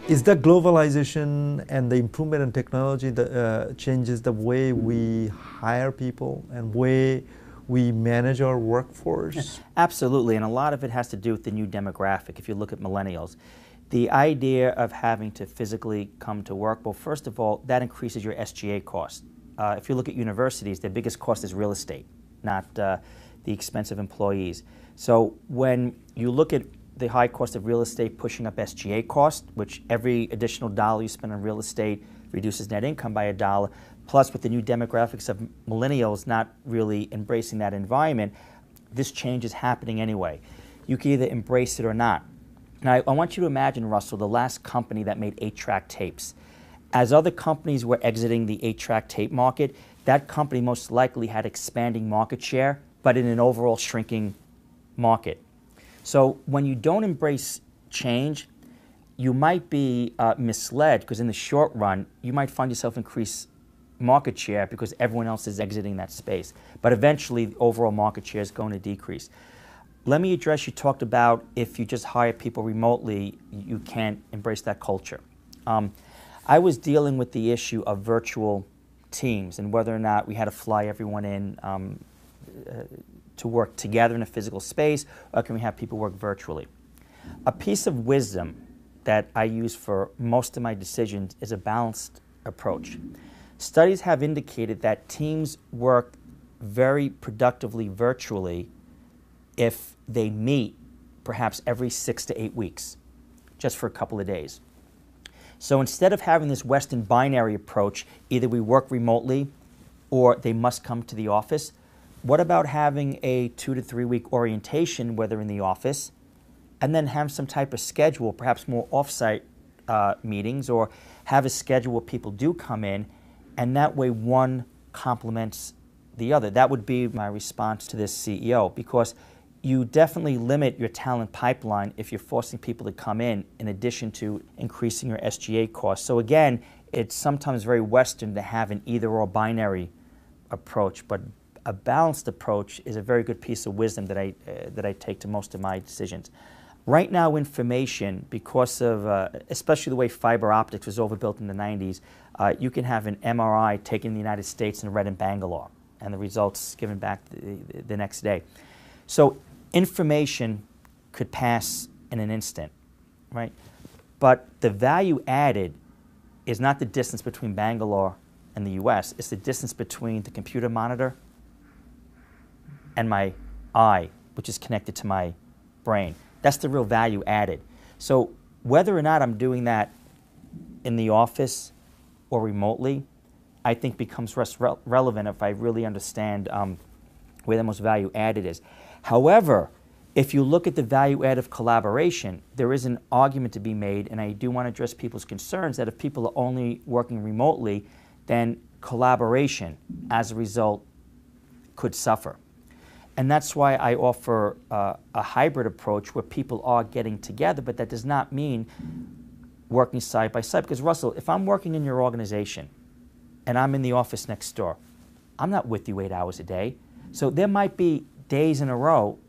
Is the globalization and the improvement in technology that changes the way we hire people and way we manage our workforce? Absolutely, and a lot of it has to do with the new demographic. If you look at millennials, the idea of having to physically come to work, well, first of all, that increases your SGA cost. If you look at universities, their biggest cost is real estate, not the expense of employees. So when you look at the high cost of real estate pushing up SGA cost, which every additional dollar you spend on real estate reduces net income by $1, plus with the new demographics of millennials not really embracing that environment, this change is happening anyway. You can either embrace it or not. Now, I want you to imagine, Russell, the last company that made 8-track tapes. As other companies were exiting the 8-track tape market, that company most likely had expanding market share, but in an overall shrinking market. So when you don't embrace change, you might be misled, because in the short run, you might find yourself increase market share because everyone else is exiting that space. But eventually, the overall market share is going to decrease. Let me address, you talked about if you just hire people remotely, you can't embrace that culture. I was dealing with the issue of virtual teams and whether or not we had to fly everyone in to work together in a physical space, or can we have people work virtually? A piece of wisdom that I use for most of my decisions is a balanced approach. Studies have indicated that teams work very productively virtually if they meet perhaps every 6 to 8 weeks, just for a couple of days. So instead of having this Western binary approach, either we work remotely or they must come to the office, what about having a 2 to 3 week orientation where they're in the office, and then have some type of schedule, perhaps more off-site meetings, or have a schedule where people do come in, and that way one complements the other. That would be my response to this CEO, because you definitely limit your talent pipeline if you're forcing people to come in addition to increasing your SGA costs. So again, it's sometimes very Western to have an either-or binary approach, but a balanced approach is a very good piece of wisdom that I take to most of my decisions. Right now, information, because of especially the way fiber optics was overbuilt in the 90s, you can have an MRI taken in the United States and read in Bangalore, and the results given back the next day. So information could pass in an instant, right? But the value added is not the distance between Bangalore and the US, it's the distance between the computer monitor and my eye, which is connected to my brain. That's the real value added. So whether or not I'm doing that in the office or remotely, I think becomes less relevant if I really understand where the most value added is. However, if you look at the value add of collaboration, there is an argument to be made, and I do want to address people's concerns that if people are only working remotely, then collaboration, as a result, could suffer. And that's why I offer a hybrid approach where people are getting together, but that does not mean working side by side. Because Russell, if I'm working in your organization and I'm in the office next door, I'm not with you 8 hours a day. So there might be days in a row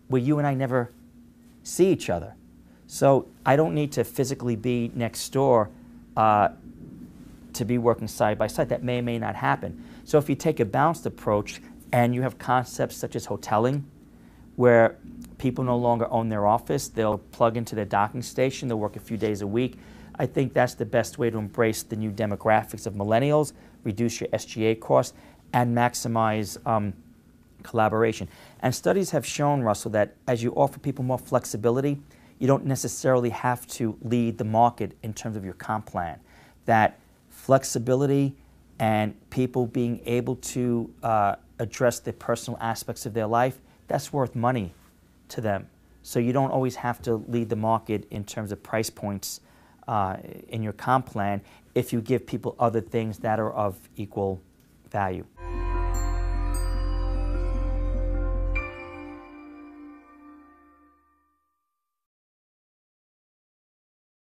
where you and I never see each other. So I don't need to physically be next door to be working side by side. That may or may not happen. So if you take a balanced approach, and you have concepts such as hoteling, where people no longer own their office, they'll plug into their docking station, they'll work a few days a week. I think that's the best way to embrace the new demographics of millennials, reduce your SGA costs, and maximize collaboration. And studies have shown, Russell, that as you offer people more flexibility, you don't necessarily have to lead the market in terms of your comp plan. That flexibility and people being able to address the personal aspects of their life, that's worth money to them. So you don't always have to lead the market in terms of price points in your comp plan if you give people other things that are of equal value.